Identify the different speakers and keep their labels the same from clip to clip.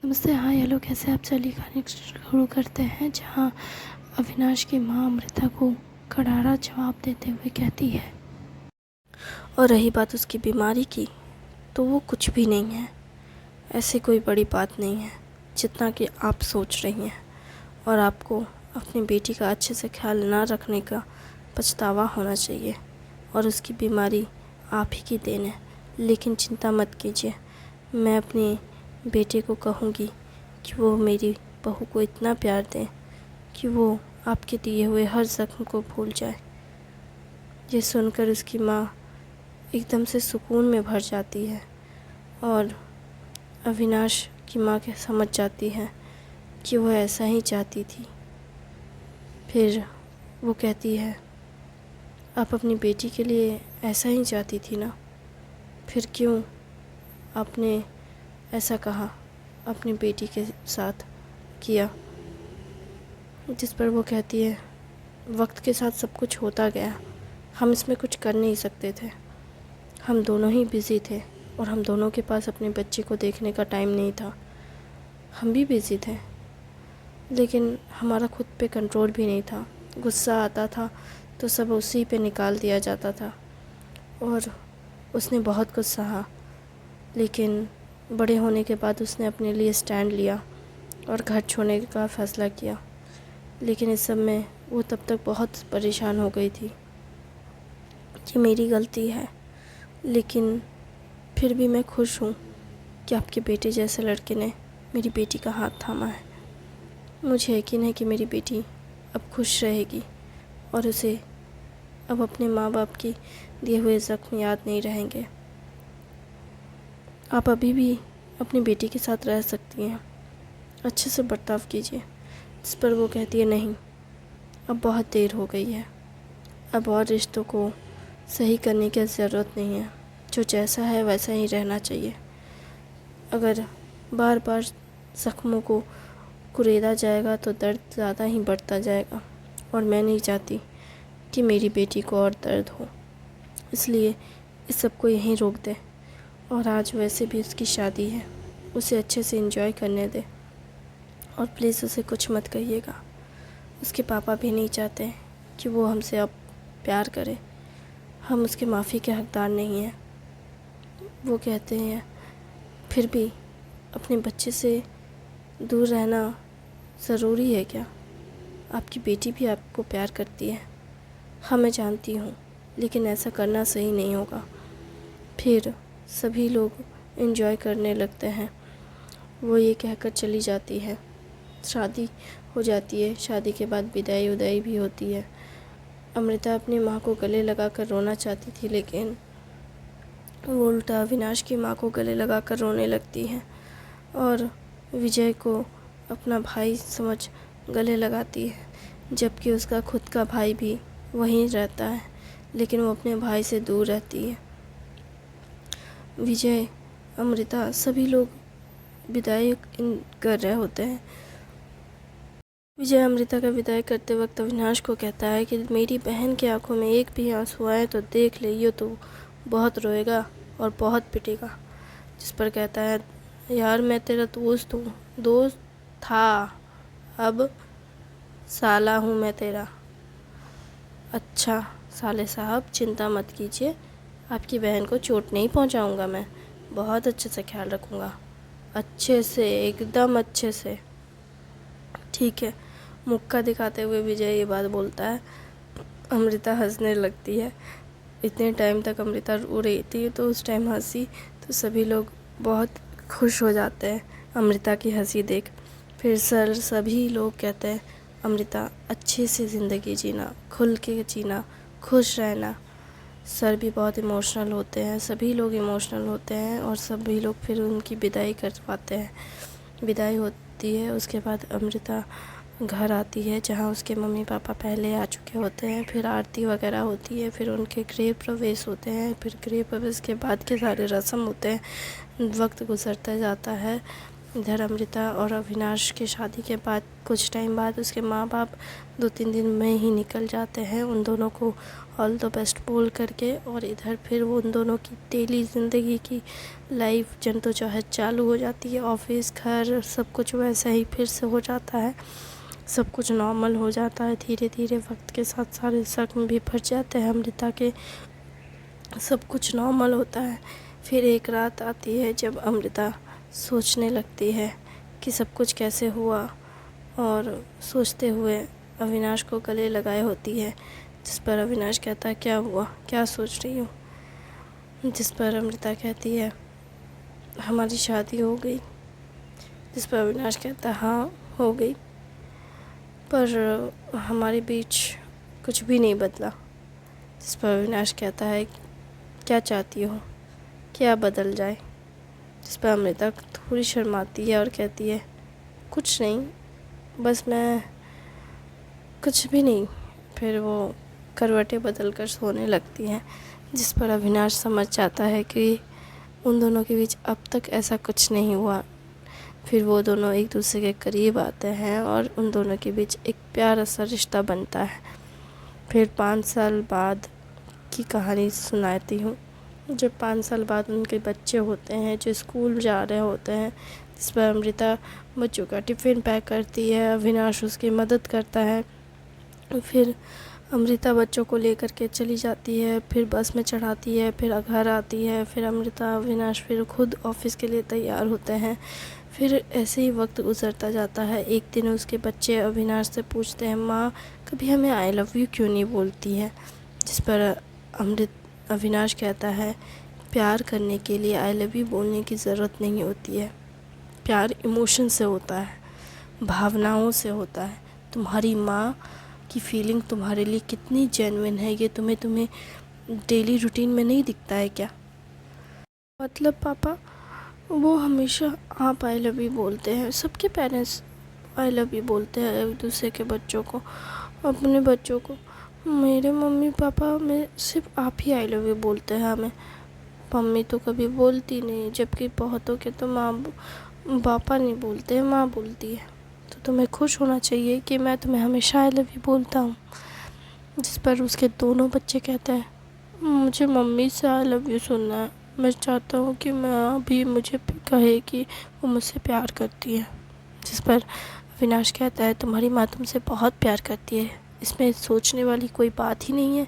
Speaker 1: नमस्ते। हाँ, हेलो, कैसे आप? चलिए कहानी शुरू करते हैं, जहाँ अविनाश की माँ अमृता को करारा जवाब देते हुए कहती है, और रही बात उसकी बीमारी की, तो वो कुछ भी नहीं है। ऐसी कोई बड़ी बात नहीं है जितना कि आप सोच रही हैं, और आपको अपनी बेटी का अच्छे से ख्याल ना रखने का पछतावा होना चाहिए, और उसकी बीमारी आप ही की देन है। लेकिन चिंता मत कीजिए, मैं अपनी बेटे को कहूँगी कि वो मेरी बहू को इतना प्यार दें कि वो आपके दिए हुए हर ज़ख्म को भूल जाए। ये सुनकर उसकी माँ एकदम से सुकून में भर जाती है, और अविनाश की माँ के समझ जाती है कि वो ऐसा ही चाहती थी। फिर वो कहती है, आप अपनी बेटी के लिए ऐसा ही चाहती थी ना, फिर क्यों आपने ऐसा कहा अपनी बेटी के साथ किया? जिस पर वो कहती है, वक्त के साथ सब कुछ होता गया, हम इसमें कुछ कर नहीं सकते थे। हम दोनों ही बिज़ी थे, और हम दोनों के पास अपने बच्चे को देखने का टाइम नहीं था। हम भी बिज़ी थे, लेकिन हमारा खुद पे कंट्रोल भी नहीं था। गुस्सा आता था तो सब उसी पे निकाल दिया जाता था, और उसने बहुत कुछ सहा। लेकिन बड़े होने के बाद उसने अपने लिए स्टैंड लिया और घर छोड़ने का फ़ैसला किया। लेकिन इस सब में वो तब तक बहुत परेशान हो गई थी कि मेरी गलती है, लेकिन फिर भी मैं खुश हूँ कि आपके बेटे जैसे लड़के ने मेरी बेटी का हाथ थामा है। मुझे यकीन है कि मेरी बेटी अब खुश रहेगी, और उसे अब अपने माँ बाप की दिए हुए ज़ख्म याद नहीं रहेंगे। आप अभी भी अपनी बेटी के साथ रह सकती हैं, अच्छे से बर्ताव कीजिए। इस पर वो कहती है, नहीं, अब बहुत देर हो गई है, अब और रिश्तों को सही करने की ज़रूरत नहीं है। जो जैसा है वैसा ही रहना चाहिए। अगर बार बार ज़ख्मों को कुरेदा जाएगा तो दर्द ज़्यादा ही बढ़ता जाएगा, और मैं नहीं चाहती कि मेरी बेटी को और दर्द हो। इसलिए इस सब को यहीं रोक दे, और आज वैसे भी उसकी शादी है, उसे अच्छे से एंजॉय करने दे, और प्लीज़ उसे कुछ मत कहिएगा। उसके पापा भी नहीं चाहते कि वो हमसे अब प्यार करे। हम उसके माफ़ी के हकदार नहीं हैं। वो कहते हैं, फिर भी अपने बच्चे से दूर रहना ज़रूरी है क्या? आपकी बेटी भी आपको प्यार करती है। हाँ, मैं जानती हूँ, लेकिन ऐसा करना सही नहीं होगा। फिर सभी लोग एंजॉय करने लगते हैं। वो ये कहकर चली जाती है। शादी हो जाती है। शादी के बाद विदाई उदाई भी होती है। अमृता अपनी माँ को गले लगाकर रोना चाहती थी, लेकिन वो उल्टा अविनाश की माँ को गले लगाकर रोने लगती है, और विजय को अपना भाई समझ गले लगाती है, जबकि उसका खुद का भाई भी वहीं रहता है, लेकिन वो अपने भाई से दूर रहती है। विजय, अमृता, सभी लोग विदाई कर रहे होते हैं। विजय अमृता का विदाई करते वक्त अविनाश को कहता है कि मेरी बहन की आंखों में एक भी आंसू आए तो देख ले, ये तो बहुत रोएगा और बहुत पिटेगा। जिस पर कहता है, यार मैं तेरा दोस्त हूँ, दोस्त था, अब साला हूँ मैं तेरा। अच्छा साले साहब, चिंता मत कीजिए, आपकी बहन को चोट नहीं पहुँचाऊँगा। मैं बहुत अच्छे से ख्याल रखूँगा, अच्छे से, एकदम अच्छे से। ठीक है, मुक्का दिखाते हुए विजय ये बात बोलता है। अमृता हंसने लगती है। इतने टाइम तक अमृता रो रही थी, तो उस टाइम हंसी, तो सभी लोग बहुत खुश हो जाते हैं अमृता की हंसी देख। फिर सभी लोग कहते हैं, अमृता अच्छे से ज़िंदगी जीना, खुल के जीना, खुश रहना। सर भी बहुत इमोशनल होते हैं, सभी लोग इमोशनल होते हैं, और सभी लोग फिर उनकी विदाई करवाते हैं। विदाई होती है, उसके बाद अमृता घर आती है, जहाँ उसके मम्मी पापा पहले आ चुके होते हैं। फिर आरती वगैरह होती है, फिर उनके गृह प्रवेश होते हैं, फिर गृह प्रवेश के बाद के सारे रस्म होते हैं। वक्त गुजरता जाता है, इधर अमृता और अविनाश की शादी के बाद कुछ टाइम बाद उसके माँ बाप 2-3 दिन में ही निकल जाते हैं उन दोनों को ऑल द बेस्ट बोल करके। और इधर फिर वो उन दोनों की डेली ज़िंदगी की लाइफ जद्दोजहद चालू हो जाती है। ऑफिस, घर, सब कुछ वैसा ही फिर से हो जाता है। सब कुछ नॉर्मल हो जाता है धीरे धीरे। वक्त के साथ सारे शक भी भर जाते हैं अमृता के। सब कुछ नॉर्मल होता है। फिर एक रात आती है जब अमृता सोचने लगती है कि सब कुछ कैसे हुआ, और सोचते हुए अविनाश को गले लगाए होती है। जिस पर अविनाश कहता है क्या हुआ, क्या सोच रही हो। जिस पर अमृता कहती है हमारी शादी हो गई। जिस पर अविनाश कहता है हाँ हो गई, पर हमारे बीच कुछ भी नहीं बदला। जिस पर अविनाश कहता है क्या चाहती हो, क्या बदल जाए। जिस पर अमृता थोड़ी शर्माती है और कहती है कुछ नहीं, बस मैं कुछ भी नहीं। फिर वो करवटें बदल कर सोने लगती हैं। जिस पर अविनाश समझ जाता है कि उन दोनों के बीच अब तक ऐसा कुछ नहीं हुआ। फिर वो दोनों एक दूसरे के करीब आते हैं और उन दोनों के बीच एक प्यारा सा रिश्ता बनता है। फिर 5 साल बाद की कहानी सुनाती हूँ। जब 5 साल बाद उनके बच्चे होते हैं जो स्कूल जा रहे होते हैं। जिस पर अमृता बच्चों का टिफ़िन पैक करती है, अविनाश उसकी मदद करता है। फिर अमृता बच्चों को लेकर के चली जाती है, फिर बस में चढ़ाती है, फिर घर आती है। फिर अमृता अविनाश फिर खुद ऑफिस के लिए तैयार होते हैं। फिर ऐसे ही वक्त गुजरता जाता है। एक दिन उसके बच्चे अविनाश से पूछते हैं माँ कभी हमें आई लव यू क्यों नहीं बोलती है। जिस पर अविनाश कहता है प्यार करने के लिए आई लव यू बोलने की ज़रूरत नहीं होती है। प्यार इमोशन से होता है, भावनाओं से होता है। तुम्हारी माँ की फीलिंग तुम्हारे लिए कितनी जेन्युइन है ये तुम्हें डेली रूटीन में नहीं दिखता है क्या। मतलब पापा वो हमेशा आप आई लव यू बोलते हैं, सबके पेरेंट्स आई लव यू बोलते हैं एक दूसरे के बच्चों को, अपने बच्चों को। मेरे मम्मी पापा में सिर्फ आप ही आई लव यू बोलते हैं हमें, मम्मी तो कभी बोलती नहीं। जबकि बहुतों के तो माँ पापा नहीं बोलते हैं, माँ बोलती है। तो तुम्हें खुश होना चाहिए कि मैं तुम्हें हमेशा आई लव यू बोलता हूँ। जिस पर उसके दोनों बच्चे कहते हैं मुझे मम्मी से आई लव यू सुनना है, मैं चाहता हूँ कि माँ भी मुझे कहे कि वो मुझसे प्यार करती है। जिस पर अविनाश कहता है तुम्हारी माँ तुमसे बहुत प्यार करती है, इसमें सोचने वाली कोई बात ही नहीं है,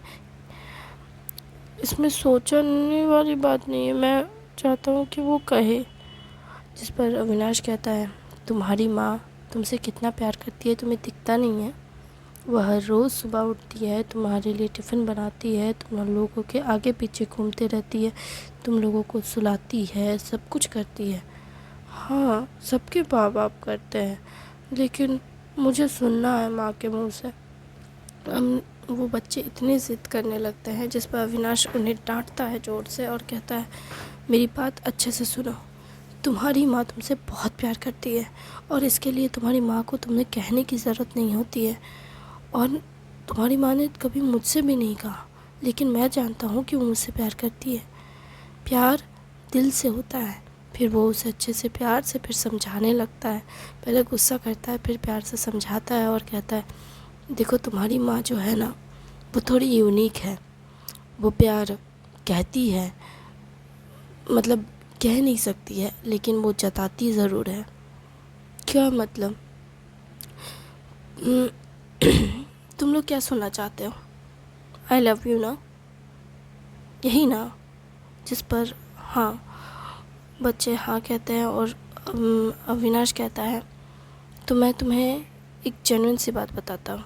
Speaker 1: इसमें सोचने वाली बात नहीं है, मैं चाहता हूँ कि वो कहे। जिस पर अविनाश कहता है तुम्हारी माँ तुमसे कितना प्यार करती है तुम्हें दिखता नहीं है। वह हर रोज़ सुबह उठती है, तुम्हारे लिए टिफ़िन बनाती है, तुम लोगों के आगे पीछे घूमते रहती है, तुम लोगों को सुलाती है, सब कुछ करती है। हाँ सबके माँ बाप करते हैं, लेकिन मुझे सुनना है माँ के मुँह से। वो बच्चे इतनी ज़िद करने लगते हैं। जिस पर अविनाश उन्हें डांटता है ज़ोर से और कहता है मेरी बात अच्छे से सुनो, तुम्हारी माँ तुमसे बहुत प्यार करती है और इसके लिए तुम्हारी माँ को तुम्हें कहने की ज़रूरत नहीं होती है। और तुम्हारी माँ ने कभी मुझसे भी नहीं कहा, लेकिन मैं जानता हूँ कि वो मुझसे प्यार करती है। प्यार दिल से होता है। फिर वो उसे अच्छे से प्यार से फिर समझाने लगता है। पहले गुस्सा करता है, फिर प्यार से समझाता है और कहता है देखो तुम्हारी माँ जो है ना वो थोड़ी यूनिक है, वो प्यार कहती है, मतलब कह नहीं सकती है, लेकिन वो जताती ज़रूर है। क्या मतलब तुम लोग क्या सुनना चाहते हो, आई लव यू ना, यही ना। जिस पर हाँ बच्चे हाँ कहते हैं और अविनाश कहता है तो मैं तुम्हें एक जेन्युइन सी बात बताता हूँ।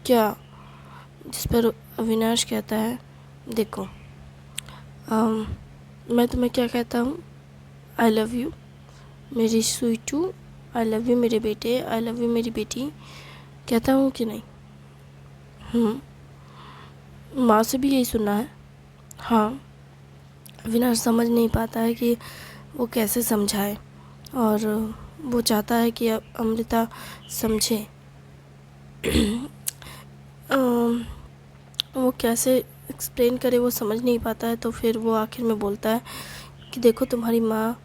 Speaker 1: क्या। जिस पर अविनाश कहता है देखो मैं तुम्हें क्या कहता हूँ, आई लव यू मेरी स्वीटू, आई लव यू मेरे बेटे, आई लव यू मेरी बेटी, कहता हूँ कि नहीं। माँ से भी यही सुनना है। हाँ। अविनाश समझ नहीं पाता है कि वो कैसे समझाए, और वो चाहता है कि अमृता समझे। वो कैसे एक्सप्लेन करे वो समझ नहीं पाता है। तो फिर वो आखिर में बोलता है कि देखो तुम्हारी माँ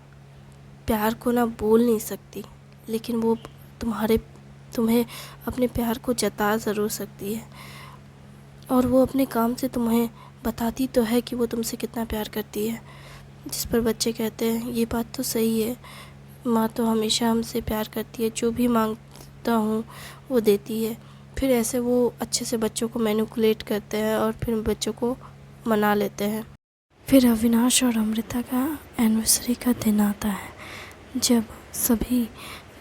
Speaker 1: प्यार को ना बोल नहीं सकती, लेकिन वो तुम्हें अपने प्यार को जता ज़रूर सकती है। और वो अपने काम से तुम्हें बताती तो है कि वो तुमसे कितना प्यार करती है। जिस पर बच्चे कहते हैं ये बात तो सही है, माँ तो हमेशा हमसे प्यार करती है, जो भी मांगता हूँ वो देती है। फिर ऐसे वो अच्छे से बच्चों को मैनिपुलेट करते हैं और फिर बच्चों को मना लेते हैं। फिर अविनाश और अमृता का एनिवर्सरी का दिन आता है, जब सभी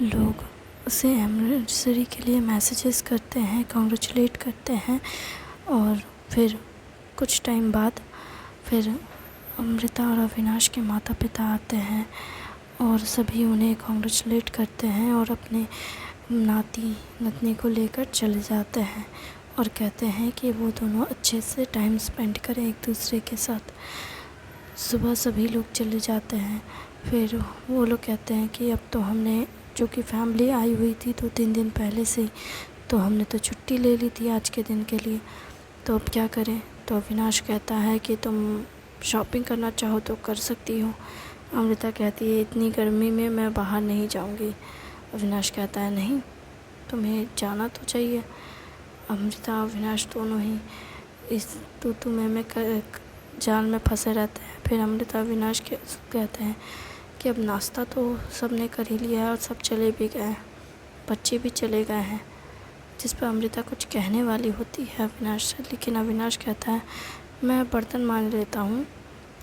Speaker 1: लोग उसे एनिवर्सरी के लिए मैसेजेस करते हैं, कॉन्ग्रेचुलेट करते हैं। और फिर कुछ टाइम बाद फिर अमृता और अविनाश के माता पिता आते हैं और सभी उन्हें कॉन्ग्रेचुलेट करते हैं और अपने नाती नतनी को लेकर चले जाते हैं और कहते हैं कि वो दोनों अच्छे से टाइम स्पेंड करें एक दूसरे के साथ। सुबह सभी लोग चले जाते हैं। फिर वो लोग कहते हैं कि अब तो हमने, जो कि फैमिली आई हुई थी 2-3 दिन पहले से ही, तो हमने तो छुट्टी ले ली थी आज के दिन के लिए, तो अब क्या करें। तो अविनाश कहता है कि तुम शॉपिंग करना चाहो तो कर सकती हो। अमृता कहती है इतनी गर्मी में मैं बाहर नहीं जाऊंगी। अविनाश कहता है नहीं, तुम्हें जाना तो चाहिए। अमृता अविनाश दोनों ही इस तू मैं जाल में फंसे रहते हैं। फिर अमृता अविनाश कहते हैं कि अब नाश्ता तो सब ने कर ही लिया है और सब चले भी गए हैं, बच्चे भी चले गए हैं। जिस पर अमृता कुछ कहने वाली होती है अविनाश से, लेकिन अविनाश कहता है मैं बर्तन मांज लेता हूँ।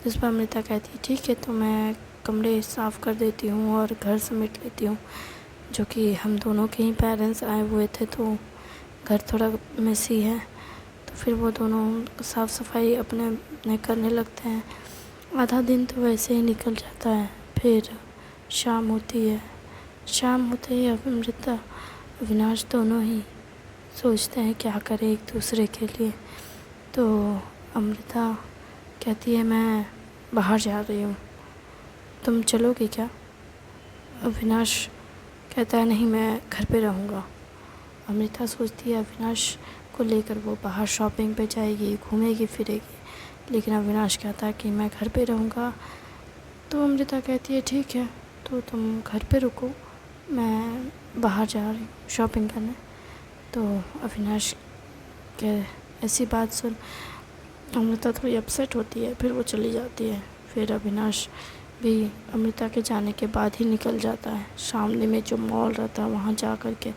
Speaker 1: जिस पर अमृता कहती है ठीक है, तो मैं कमरे साफ़ कर देती हूँ और घर समेट लेती हूँ, जो कि हम दोनों के ही पेरेंट्स आए हुए थे तो घर थोड़ा मेसी है। तो फिर वो दोनों साफ़ सफाई अपने करने लगते हैं। आधा दिन तो वैसे ही निकल जाता है। फिर शाम होती है। शाम होते ही अमृता अविनाश दोनों ही सोचते हैं क्या करें एक दूसरे के लिए। तो अमृता कहती है मैं बाहर जा रही हूँ, तुम चलोगे क्या। अविनाश कहता है नहीं, मैं घर पे रहूँगा। अमृता सोचती है अविनाश को लेकर वो बाहर शॉपिंग पे जाएगी, घूमेगी फिरेगी, लेकिन अविनाश कहता है कि मैं घर पे रहूँगा। तो अमृता कहती है ठीक है, तो तुम घर पे रुको, मैं बाहर जा रही हूँ शॉपिंग करने। तो अविनाश के ऐसी बात सुन अमृता थोड़ी अपसेट होती है, फिर वो चली जाती है। फिर अविनाश भी अमृता के जाने के बाद ही निकल जाता है। सामने में जो मॉल रहता है वहाँ जा कर के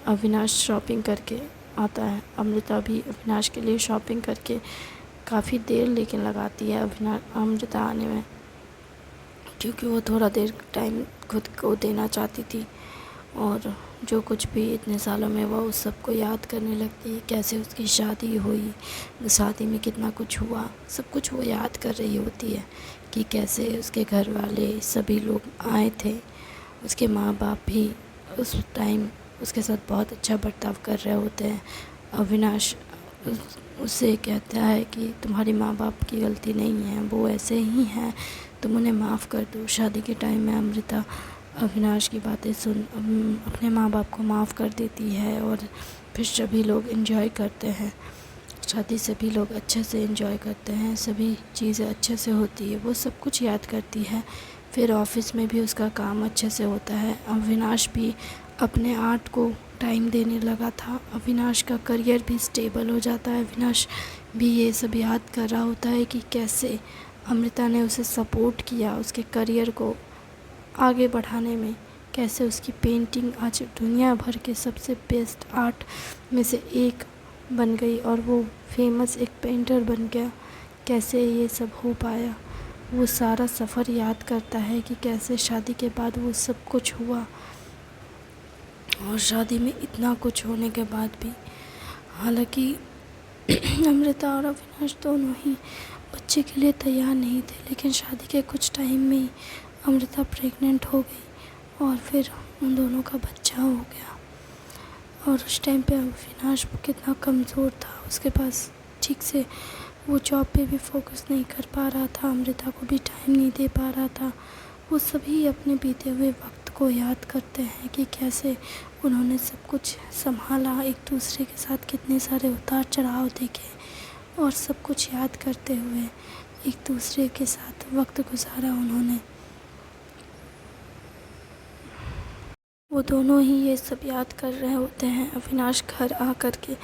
Speaker 1: अविनाश शॉपिंग करके आता है। अमृता भी अविनाश के लिए शॉपिंग करके काफ़ी देर लेकिन लगाती है अमृता आने में, क्योंकि वो थोड़ा देर टाइम खुद को देना चाहती थी। और जो कुछ भी इतने सालों में वो उस सब को याद करने लगती है, कैसे उसकी शादी हुई, शादी में कितना कुछ हुआ, सब कुछ वो याद कर रही होती है कि कैसे उसके घर वाले सभी लोग आए थे। उसके माँ बाप भी उस टाइम उसके साथ बहुत अच्छा बर्ताव कर रहे होते हैं। अविनाश उससे कहता है कि तुम्हारी माँ बाप की गलती नहीं है, वो ऐसे ही हैं, तुम उन्हें माफ़ कर दो। शादी के टाइम में अमृता अविनाश की बातें सुन अपने माँ बाप को माफ़ कर देती है और फिर सभी लोग एंजॉय करते हैं। शादी सभी लोग अच्छे से एंजॉय करते हैं, सभी चीज़ें अच्छे से होती है, वो सब कुछ याद करती है। फिर ऑफिस में भी उसका काम अच्छे से होता है। अविनाश भी अपने आर्ट को टाइम देने लगा था। अविनाश का करियर भी स्टेबल हो जाता है। अविनाश भी ये सब याद कर रहा होता है कि कैसे अमृता ने उसे सपोर्ट किया उसके करियर को आगे बढ़ाने में, कैसे उसकी पेंटिंग आज दुनिया भर के सबसे बेस्ट आर्ट में से एक बन गई और वो फेमस एक पेंटर बन गया। कैसे ये सब हो पाया, वो सारा सफ़र याद करता है कि कैसे शादी के बाद वो सब कुछ हुआ। और शादी में इतना कुछ होने के बाद भी, हालांकि अमृता और अविनाश दोनों ही बच्चे के लिए तैयार नहीं थे, लेकिन शादी के कुछ टाइम में ही अमृता प्रेग्नेंट हो गई और फिर उन दोनों का बच्चा हो गया। और उस टाइम पे अविनाश कितना कमज़ोर था, उसके पास ठीक से वो जॉब पे भी फोकस नहीं कर पा रहा था, अमृता को भी टाइम नहीं दे पा रहा था। वो सभी अपने बीते हुए वक्त को याद करते हैं कि कैसे उन्होंने सब कुछ संभाला, एक दूसरे के साथ कितने सारे उतार चढ़ाव देखे और सब कुछ याद करते हुए एक दूसरे के साथ वक्त गुजारा उन्होंने। वो दोनों ही ये सब याद कर रहे होते हैं। अविनाश घर आकर के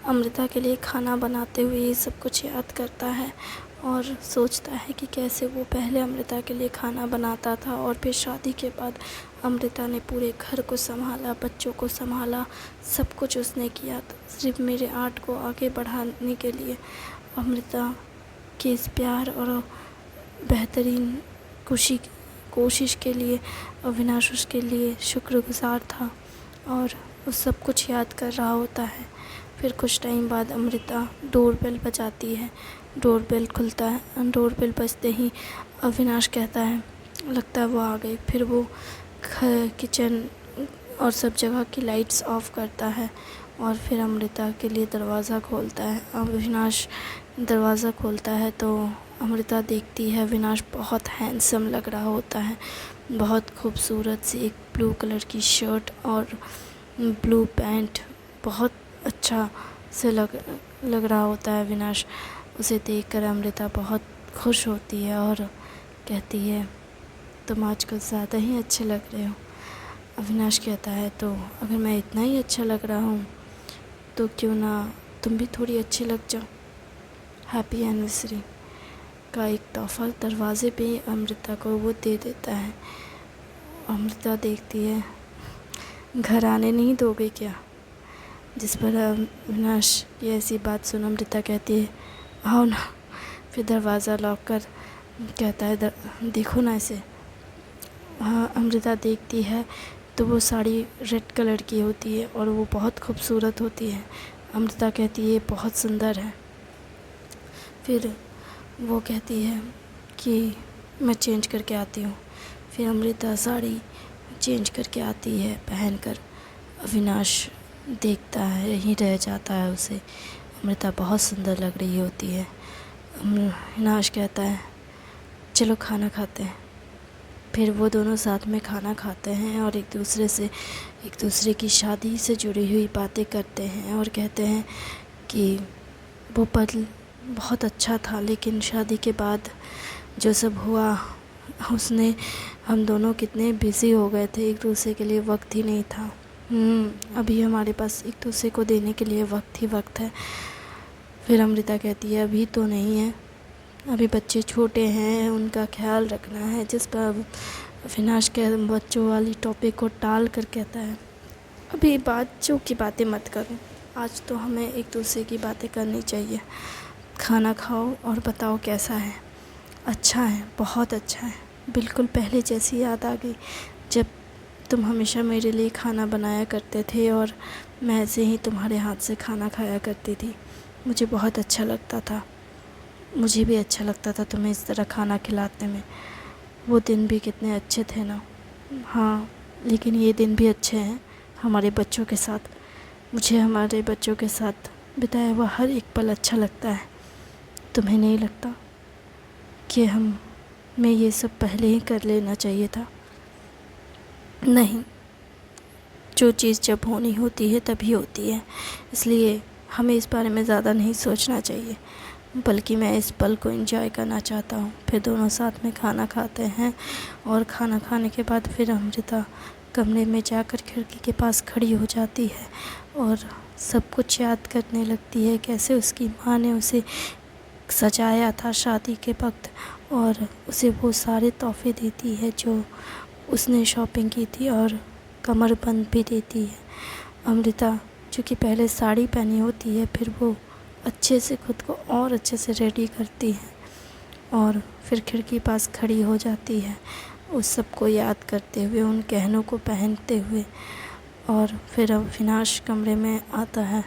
Speaker 1: अमृता के लिए खाना बनाते हुए ये सब कुछ याद करता है और सोचता है कि कैसे वो पहले अमृता के लिए खाना बनाता था और फिर शादी के बाद अमृता ने पूरे घर को संभाला, बच्चों को संभाला, सब कुछ उसने किया। तो सिर्फ मेरे आर्ट को आगे बढ़ाने के लिए अमृता के इस प्यार और बेहतरीन कोशिश के लिए अविनाश उसके लिए शुक्रगुज़ार था और वो सब कुछ याद कर रहा होता है। फिर कुछ टाइम बाद अमृता डोरबेल बजाती है, डोरबेल खुलता है। डोरबेल बजते ही अविनाश कहता है, लगता है वो आ गई। फिर वो किचन और सब जगह की लाइट्स ऑफ करता है और फिर अमृता के लिए दरवाज़ा खोलता है। अविनाश दरवाज़ा खोलता है तो अमृता देखती है अविनाश बहुत हैंडसम लग रहा होता है, बहुत खूबसूरत सी एक ब्लू कलर की शर्ट और ब्लू पैंट, बहुत अच्छा से लग रहा होता है अविनाश। उसे देखकर अमृता बहुत खुश होती है और कहती है, तुम आजकल ज़्यादा ही अच्छे लग रहे हो। अविनाश कहता है, तो अगर मैं इतना ही अच्छा लग रहा हूँ तो क्यों ना तुम भी थोड़ी अच्छी लग जाओ। हैप्पी एनिवर्सरी का एक तोहफ़ा दरवाज़े पे ही अमृता को वो दे देता है। अमृता देखती है, घर आने नहीं दोगे क्या? जिस पर अविनाश की ऐसी बात सुन अमृता कहती है, आओ ना। फिर दरवाज़ा लॉक कर कहता है, देखो ना इसे। हाँ, अमृता देखती है तो वो साड़ी रेड कलर की होती है और वो बहुत खूबसूरत होती है। अमृता कहती है, बहुत सुंदर है। फिर वो कहती है कि मैं चेंज करके आती हूँ। फिर अमृता साड़ी चेंज करके आती है पहनकर। अविनाश देखता है, यहीं रह जाता है उसे। अमृता बहुत सुंदर लग रही होती है। अविनाश कहता है, चलो खाना खाते हैं। फिर वो दोनों साथ में खाना खाते हैं और एक दूसरे की शादी से जुड़ी हुई बातें करते हैं और कहते हैं कि वो पल बहुत अच्छा था, लेकिन शादी के बाद जो सब हुआ उसने हम दोनों कितने बिज़ी हो गए थे, एक दूसरे के लिए वक्त ही नहीं था। अभी हमारे पास एक दूसरे को देने के लिए वक्त ही वक्त है। फिर अमृता कहती है, अभी तो नहीं है, अभी बच्चे छोटे हैं, उनका ख्याल रखना है। जिस पर अविनाश के बच्चों वाली टॉपिक को टाल कर कहता है, अभी बच्चों की बातें मत करो, आज तो हमें एक दूसरे की बातें करनी चाहिए। खाना खाओ और बताओ कैसा है। अच्छा है, बहुत अच्छा है, बिल्कुल पहले जैसी याद आ गई जब तुम हमेशा मेरे लिए खाना बनाया करते थे और मैं ऐसे ही तुम्हारे हाथ से खाना खाया करती थी। मुझे बहुत अच्छा लगता था, मुझे भी अच्छा लगता था तुम्हें इस तरह खाना खिलाते में। वो दिन भी कितने अच्छे थे ना। हाँ, लेकिन ये दिन भी अच्छे हैं हमारे बच्चों के साथ। मुझे हमारे बच्चों के साथ बिताया हुआ हर एक पल अच्छा लगता है। तुम्हें नहीं लगता कि हमें ये सब पहले ही कर लेना चाहिए था? नहीं, जो चीज़ जब होनी होती है तभी होती है, इसलिए हमें इस बारे में ज़्यादा नहीं सोचना चाहिए, बल्कि मैं इस पल को एंजॉय करना चाहता हूँ। फिर दोनों साथ में खाना खाते हैं और खाना खाने के बाद फिर अमृता कमरे में जाकर खिड़की के पास खड़ी हो जाती है और सब कुछ याद करने लगती है, कैसे उसकी माँ ने उसे सजाया था शादी के वक्त और उसे वो सारे तोहफ़े देती है जो उसने शॉपिंग की थी और कमरबंद भी देती है। अमृता जो कि पहले साड़ी पहनी होती है, फिर वो अच्छे से खुद को और अच्छे से रेडी करती है और फिर खिड़की पास खड़ी हो जाती है, उस सब को याद करते हुए, उन गहनों को पहनते हुए। और फिर अविनाश कमरे में आता है,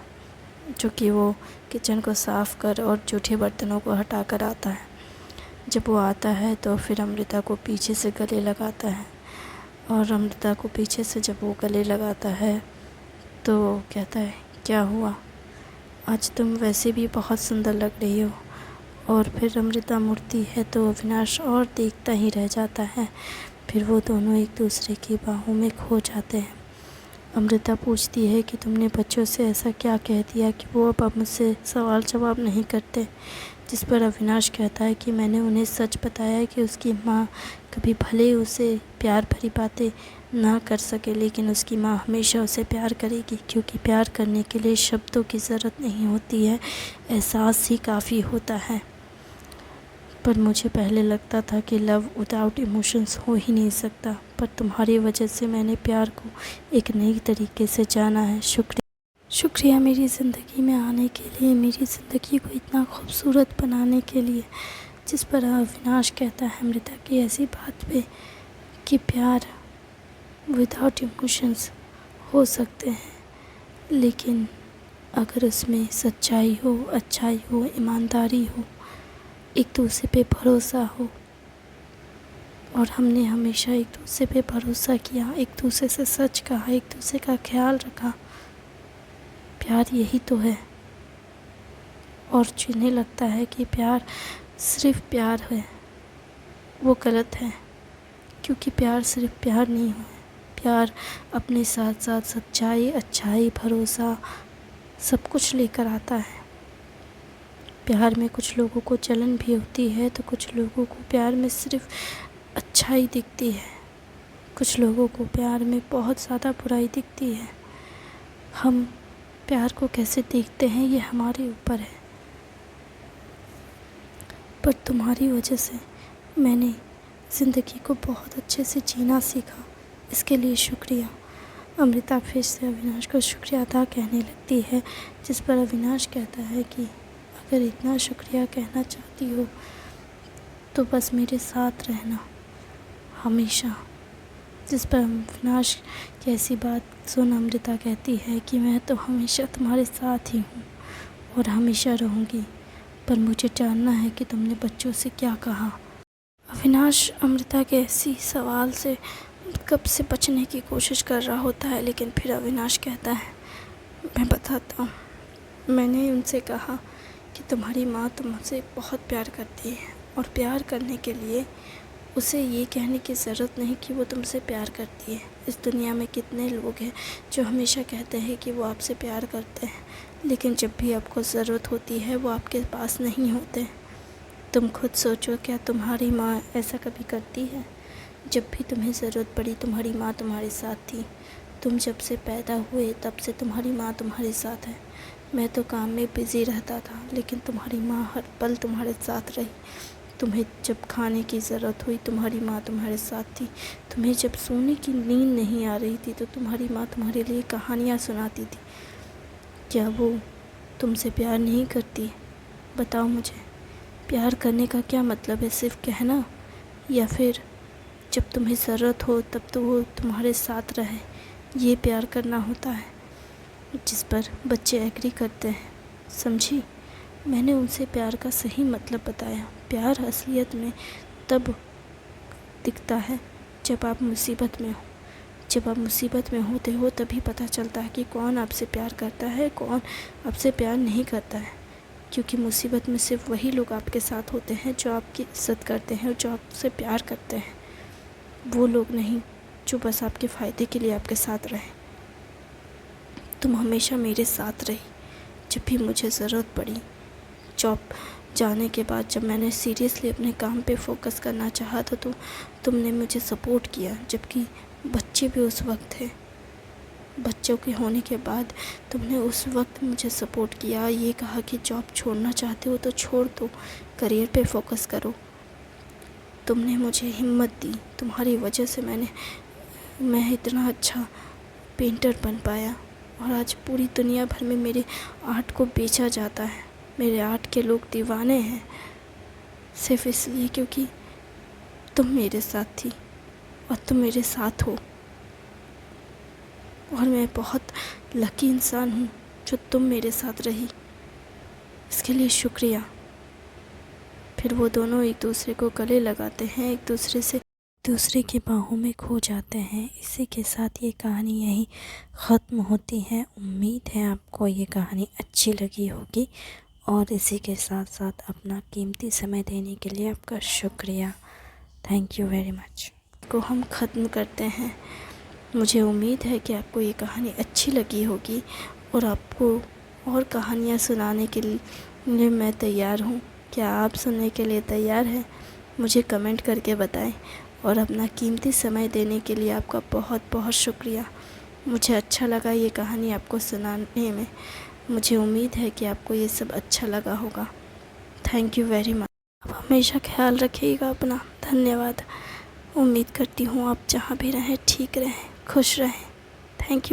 Speaker 1: जो कि वो किचन को साफ़ कर और जूठे बर्तनों को हटा कर आता है। जब वो आता है तो फिर अमृता को पीछे से गले लगाता है और अमृता को पीछे से जब वो गले लगाता है तो कहता है, क्या हुआ, आज तुम वैसे भी बहुत सुंदर लग रही हो। और फिर अमृता मुड़ती है तो अविनाश और देखता ही रह जाता है। फिर वो दोनों एक दूसरे की बाहों में खो जाते हैं। अमृता पूछती है कि तुमने बच्चों से ऐसा क्या कह दिया कि वो अब मुझसे सवाल जवाब नहीं करते। जिस पर अविनाश कहता है कि मैंने उन्हें सच बताया कि उसकी माँ कभी भले उसे प्यार भरी बातें ना कर सके, लेकिन उसकी माँ हमेशा उसे प्यार करेगी, क्योंकि प्यार करने के लिए शब्दों की ज़रूरत नहीं होती है, एहसास ही काफ़ी होता है। पर मुझे पहले लगता था कि लव विदाउट इमोशंस हो ही नहीं सकता, पर तुम्हारी वजह से मैंने प्यार को एक नई तरीके से जाना है। शुक्रिया मेरी ज़िंदगी में आने के लिए, मेरी ज़िंदगी को इतना खूबसूरत बनाने के लिए। जिस पर अविनाश कहता है अमृता की ऐसी बात पे कि प्यार विदाउट इमोशंस हो सकते हैं, लेकिन अगर उसमें सच्चाई हो, अच्छाई हो, ईमानदारी हो, एक दूसरे पे भरोसा हो, और हमने हमेशा एक दूसरे पे भरोसा किया, एक दूसरे से सच कहा, एक दूसरे का ख्याल रखा। प्यार यही तो है। और जिन्हें लगता है कि प्यार सिर्फ़ प्यार है, वो गलत है, क्योंकि प्यार सिर्फ़ प्यार नहीं है। प्यार अपने साथ साथ सच्चाई, अच्छाई, भरोसा सब कुछ लेकर आता है। प्यार में कुछ लोगों को जलन भी होती है, तो कुछ लोगों को प्यार में सिर्फ़ अच्छाई दिखती है, कुछ लोगों को प्यार में बहुत ज़्यादा बुराई दिखती है। हम प्यार को कैसे देखते हैं ये हमारे ऊपर है। पर तुम्हारी वजह से मैंने ज़िंदगी को बहुत अच्छे से जीना सीखा, इसके लिए शुक्रिया। अमृता फिर से अविनाश को शुक्रिया अदा कहने लगती है, जिस पर अविनाश कहता है कि अगर इतना शुक्रिया कहना चाहती हो तो बस मेरे साथ रहना हमेशा। जिस पर अविनाश की ऐसी बात सुन अमृता कहती है कि मैं तो हमेशा तुम्हारे साथ ही हूँ और हमेशा रहूँगी, पर मुझे जानना है कि तुमने बच्चों से क्या कहा। अविनाश अमृता के ऐसी सवाल से कब से बचने की कोशिश कर रहा होता है, लेकिन फिर अविनाश कहता है मैं बताता हूँ। मैंने उनसे कहा कि तुम्हारी माँ तुमसे बहुत प्यार करती है, और प्यार करने के लिए उसे ये कहने की ज़रूरत नहीं कि वो तुमसे प्यार करती है। इस दुनिया में कितने लोग हैं जो हमेशा कहते हैं कि वो आपसे प्यार करते हैं, लेकिन जब भी आपको ज़रूरत होती है वो आपके पास नहीं होते। तुम खुद सोचो, क्या तुम्हारी माँ ऐसा कभी करती है? जब भी तुम्हें ज़रूरत पड़ी तुम्हारी माँ तुम्हारे साथ थी। तुम जब से पैदा हुए तब से तुम्हारी माँ तुम्हारे साथ है। मैं तो काम में बिज़ी रहता था, लेकिन तुम्हारी माँ हर पल तुम्हारे साथ रही। तुम्हें जब खाने की ज़रूरत हुई तुम्हारी माँ तुम्हारे साथ थी। तुम्हें जब सोने की नींद नहीं आ रही थी तो तुम्हारी माँ तुम्हारे लिए कहानियाँ सुनाती थी। क्या वो तुमसे प्यार नहीं करती? बताओ मुझे। प्यार करने का क्या मतलब है? सिर्फ कहना, या फिर जब तुम्हें ज़रूरत हो तब तो वो तुम्हारे साथ रहे, ये प्यार करना होता है? जिस पर बच्चे एग्री करते हैं। समझी? मैंने उनसे प्यार का सही मतलब बताया। प्यार असलियत में तब दिखता है जब आप मुसीबत में हो। जब आप मुसीबत में होते हो तभी पता चलता है कि कौन आपसे प्यार करता है, कौन आपसे प्यार नहीं करता है। क्योंकि मुसीबत में सिर्फ वही लोग आपके साथ होते हैं जो आपकी इज़्ज़त करते हैं और जो आपसे प्यार करते हैं। वो लोग नहीं जो बस आपके फ़ायदे के लिए आपके साथ रहे। तुम हमेशा मेरे साथ रही जब भी मुझे ज़रूरत पड़ी। जॉब जाने के बाद जब मैंने सीरियसली अपने काम पे फोकस करना चाहा तो तुमने मुझे सपोर्ट किया, जबकि बच्चे भी उस वक्त थे। बच्चों के होने के बाद तुमने उस वक्त मुझे सपोर्ट किया, ये कहा कि जॉब छोड़ना चाहते हो तो छोड़ दो, करियर पे फोकस करो। तुमने मुझे हिम्मत दी। तुम्हारी वजह से मैं इतना अच्छा पेंटर बन पाया, और आज पूरी दुनिया भर में मेरे आर्ट को बेचा जाता है। मेरे आर्ट के लोग दीवाने हैं, सिर्फ इसलिए क्योंकि तुम मेरे साथ थी और तुम मेरे साथ हो। और मैं बहुत लकी इंसान हूँ जो तुम मेरे साथ रही। इसके लिए शुक्रिया। फिर वो दोनों एक दूसरे को गले लगाते हैं, एक दूसरे की बाहों में खो जाते हैं। इसी के साथ ये कहानी यहीं ख़त्म होती है। उम्मीद है आपको ये कहानी अच्छी लगी होगी, और इसी के साथ साथ अपना कीमती समय देने के लिए आपका शुक्रिया। Thank you very much. को हम ख़त्म करते हैं। मुझे उम्मीद है कि आपको ये कहानी अच्छी लगी होगी, और आपको और कहानियाँ सुनाने के लिए मैं तैयार हूँ। क्या आप सुनने के लिए तैयार हैं? मुझे कमेंट करके बताएं। और अपना कीमती समय देने के लिए आपका बहुत बहुत शुक्रिया। मुझे अच्छा लगा ये कहानी आपको सुनाने में। मुझे उम्मीद है कि आपको ये सब अच्छा लगा होगा। Thank you very much. आप हमेशा ख्याल रखिएगा अपना। धन्यवाद। उम्मीद करती हूँ आप जहाँ भी रहें ठीक रहें, खुश रहें। Thank you.